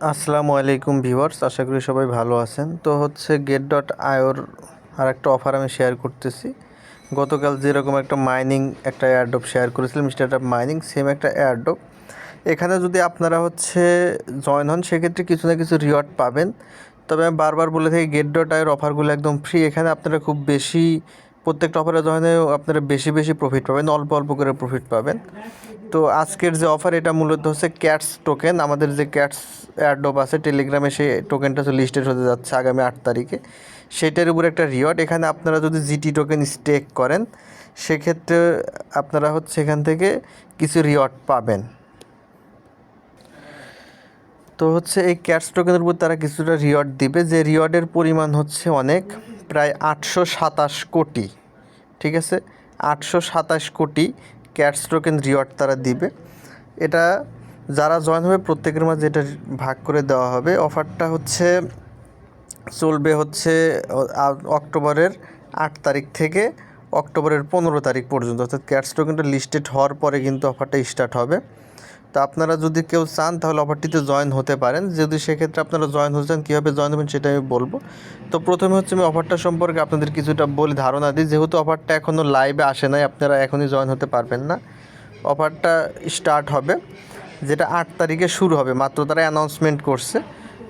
আসসালামু আলাইকুম ভিউয়ার্স, আশা করি সবাই ভালো আছেন। তো হচ্ছে get.ioর আর একটা অফার আমি শেয়ার করতেছি। গতকাল যেরকম একটা মাইনিং একটা এয়ারড্রপ শেয়ার করেছিলাম, স্টার্টআপ মাইনিং সেম একটা এয়ারড্রপ। এখানে যদি আপনারা হচ্ছে জয়েন হন সেক্ষেত্রে কিছু না কিছু রিওয়ার্ড পাবেন। তবে আমি বারবার বলে থাকি get.ioর অফারগুলো একদম ফ্রি। এখানে আপনারা খুব বেশি প্রত্যেকটা অফারে জয়েনে আপনারা বেশি বেশি প্রফিট পাবেন, অল্প অল্প করে প্রফিট পাবেন। তো আজকের যে অফার এটা মূলত হচ্ছে ক্যাটস টোকেন। আমাদের যে ক্যাটস এয়ারড্রপ আছে টেলিগ্রামে, সেই টোকেনটা লিস্টেড হতে যাচ্ছে আগামী 8 তারিখে। সেটার উপর একটা রিওয়ার্ড। এখানে আপনারা যদি জিটি টোকেন স্টেক করেন সেক্ষেত্রে আপনারা হচ্ছে এখান থেকে কিছু রিওয়ার্ড পাবেন। তো হচ্ছে এই ক্যাটস টোকেনের উপর তারা কিছুটা রিওয়ার্ড দিবে, যে রিওয়ার্ডের পরিমাণ হচ্ছে অনেক, প্রায় 827 কোটি। ঠিক আছে, 827 কোটি ক্যাটস টোকেন রিওয়ার্ড তারা দিবে। এটা যারা জয়েন হবে প্রত্যেকের মাঝে এটা ভাগ করে দেওয়া হবে। অফারটা হচ্ছে চলবে হচ্ছে অক্টোবরের 8 তারিখ থেকে অক্টোবরের 15 তারিখ পর্যন্ত, অর্থাৎ ক্যাটস টোকেনটা লিস্টেড হওয়ার পরে কিন্তু অফারটা স্টার্ট হবে। তো আপনারা যদি কেউ চান তাহলে অফারটিতে জয়েন হতে পারেন। যদি সেক্ষেত্রে আপনারা জয়েন হতে চান, কীভাবে জয়েন হবেন সেটা আমি বলবো। তো প্রথমে হচ্ছে আমি অফারটা সম্পর্কে আপনাদের কিছুটা বলে ধারণা দিই। যেহেতু অফারটা এখনও লাইভে আসে নাই, আপনারা এখনই জয়েন হতে পারবেন না। অফারটা স্টার্ট হবে, যেটা 8 তারিখে শুরু হবে। মাত্র তারা অ্যানাউন্সমেন্ট করছে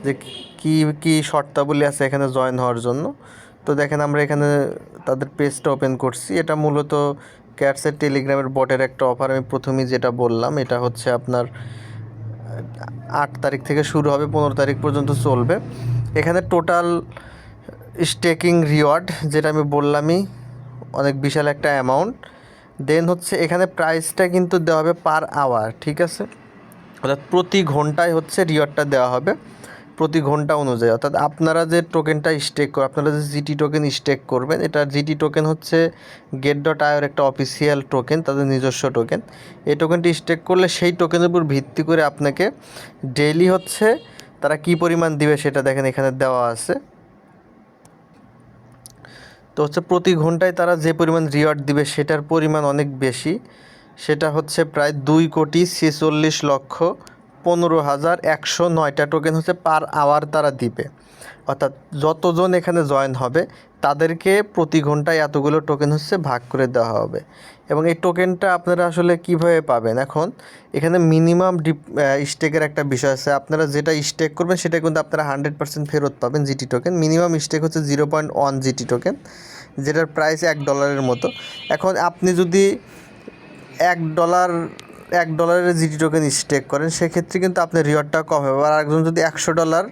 যে কী কী শর্তাবলী আছে এখানে জয়েন হওয়ার জন্য। তো দেখেন আমরা এখানে তাদের পেজটা ওপেন করছি। এটা মূলত ক্যাটসের টেলিগ্রামের বটের একটা অফার। আমি প্রথমেই যেটা বললাম, এটা হচ্ছে আপনার 8 তারিখ থেকে শুরু হবে, 15 তারিখ পর্যন্ত চলবে। এখানে টোটাল স্টেকিং রিওয়ার্ড যেটা আমি বললামই, অনেক বিশাল একটা অ্যামাউন্ট। দেন হচ্ছে এখানে প্রাইসটা কিন্তু দেওয়া হবে পার আওয়ার। ঠিক আছে, অর্থাৎ প্রতি ঘন্টায় হচ্ছে রিওয়ার্ডটা দেওয়া হবে, প্রতি ঘন্টা অনুযায়ী। অর্থাৎ আপনারা যে টোকেনটা স্টেক করবেন, আপনারা যে জিটি টোকেন স্টেক করবেন, এটা জিটি টোকেন হচ্ছে get.ioর একটা অফিসিয়াল টোকেন, তাদের নিজস্ব টোকেন। এই টোকেনটি স্টেক করলে সেই টোকেনের উপর ভিত্তি করে আপনাকে ডেইলি হচ্ছে তারা কী পরিমাণ দিবে সেটা দেখেন এখানে দেওয়া আছে। তো হচ্ছে প্রতি ঘন্টায় তারা যে পরিমাণ রিওয়ার্ড দিবে সেটার পরিমাণ অনেক বেশি। সেটা হচ্ছে প্রায় 2,46,15,109টা টোকেন হচ্ছে পার আওয়ার তারা দিবে। অর্থাৎ যতজন এখানে জয়েন হবে তাদেরকে প্রতি ঘন্টায় এতগুলো টোকেন হচ্ছে ভাগ করে দেওয়া হবে। এবং এই টোকেনটা আপনারা আসলে কীভাবে পাবেন, এখন এখানে মিনিমাম স্টেকের একটা বিষয় আছে। আপনারা যেটা স্টেক করবেন সেটা কিন্তু আপনারা 100% ফেরত পাবেন জিটি টোকেন। মিনিমাম স্টেক হচ্ছে 0.1 জিটি টোকেন, যেটার প্রাইস $1 মতো। এখন আপনি যদি $1 জিটি টোকেন স্টেক করেন সেক্ষেত্রে কিন্তু আপনার রিওয়ার্ডটা কম হবে। আর একজন যদি $100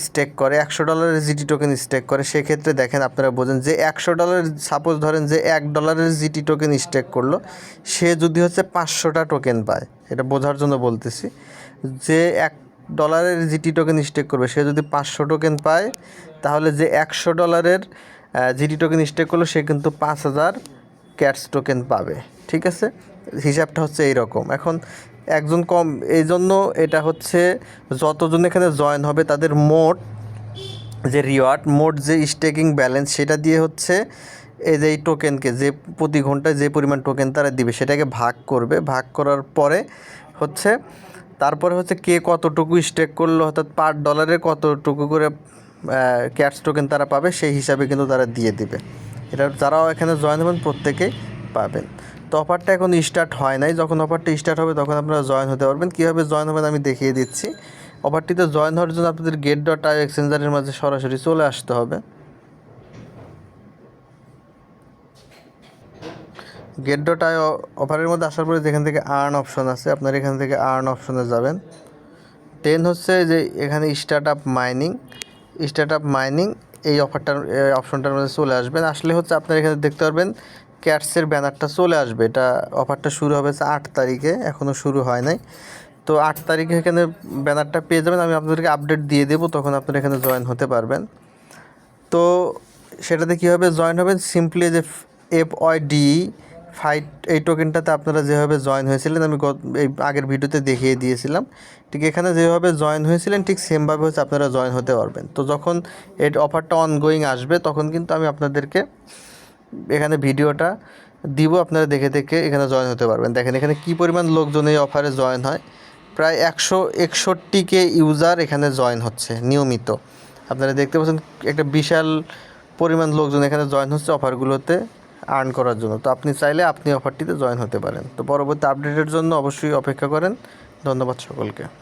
স্টেক করে, $100 জিটি টোকেন স্টেক করে, সেক্ষেত্রে দেখেন আপনারা বোঝেন যে $100, সাপোজ ধরেন যে $1 জিটি টোকেন স্টেক করলো, সে যদি হচ্ছে 500টা টোকেন পায়, এটা বোঝার জন্য বলতেছি, যে $1 জিটি টোকেন স্টেক করবে সে যদি 500 টোকেন পায়, তাহলে যে $100 জিটি টোকেন স্টেক করলো সে কিন্তু 5,000 ক্যাটস টোকেন পাবে। ঠিক আছে, হিসাবটা হচ্ছে এইরকম। এখন একজন কম, এই জন্য এটা হচ্ছে যতজন এখানে জয়েন হবে তাদের মোট যে রিওয়ার্ড, মোট যে স্টেকিং ব্যালেন্স, সেটা দিয়ে হচ্ছে এই যে এই টোকেনকে, যে প্রতি ঘন্টায় যে পরিমাণ টোকেন তারা দিবে সেটাকে ভাগ করবে। ভাগ করার পরে হচ্ছে তারপরে হচ্ছে কে কতটুকু স্টেক করলো, অর্থাৎ পার ডলারে কতটুকু করে ক্যাটস টোকেন তারা পাবে সেই হিসাবে কিন্তু তারা দিয়ে দিবে। এটা যারাও এখানে জয়েন হবেন প্রত্যেকেই পাবেন। তো অফারটা এখন স্টার্ট হয় নাই, যখন অফারটা স্টার্ট হবে তখন আপনারা জয়েন হতে পারবেন। কীভাবে জয়েন হবেন আমি দেখিয়ে দিচ্ছি। অফারটিতে জয়েন হওয়ার জন্য আপনাদের get.io এক্সচেঞ্জারের মাঝে সরাসরি চলে আসতে হবে। get.io অফারের মধ্যে আসার পরে যেখান থেকে আর্ন অপশন আছে, আপনারা এখান থেকে আর্ন অপশনে যাবেন। দেন হচ্ছে যে এখানে স্টার্টআপ মাইনিং এই অপশনটার মধ্যে চলে আসবেন। আসলে হচ্ছে আপনারা এখানে দেখতে পারবেন ক্যাটসের ব্যানারটা চলে আসবে। এটা অফারটা শুরু হবে 8 তারিখে, এখনও শুরু হয় নাই। তো 8 তারিখে এখানে ব্যানারটা পেয়ে যাবেন, আমি আপনাদেরকে আপডেট দিয়ে দেবো, তখন আপনারা এখানে জয়েন হতে পারবেন। তো সেটাতে কীভাবে জয়েন হবেন, সিম্পলি যে FYDE ফাইট এই টোকেনটাতে আপনারা যেভাবে জয়েন হয়েছিলেন, আমি এই আগের ভিডিওতে দেখিয়ে দিয়েছিলাম, ঠিক এখানে যেভাবে জয়েন হয়েছিলেন ঠিক সেমভাবে হচ্ছে আপনারা জয়েন হতে পারবেন। তো যখন এই অফারটা অনগোয়িং আসবে তখন কিন্তু আমি আপনাদেরকে এখানে ভিডিওটা দিব, আপনারা দেখে দেখে এখানে জয়েন হতে পারবেন। দেখেন এখানে কী পরিমাণ লোকজন এই অফারে জয়েন হয়। প্রায় 161K ইউজার এখানে জয়েন হচ্ছে নিয়মিত। আপনারা দেখতে পাচ্ছেন একটা বিশাল পরিমাণ লোকজন এখানে জয়েন হচ্ছে অফারগুলোতে আর্ন করার জন্য। তো আপনি চাইলে আপনি অফারটিতে জয়েন হতে পারেন। তো পরবর্তী আপডেটের জন্য অবশ্যই অপেক্ষা করেন। ধন্যবাদ সকলকে।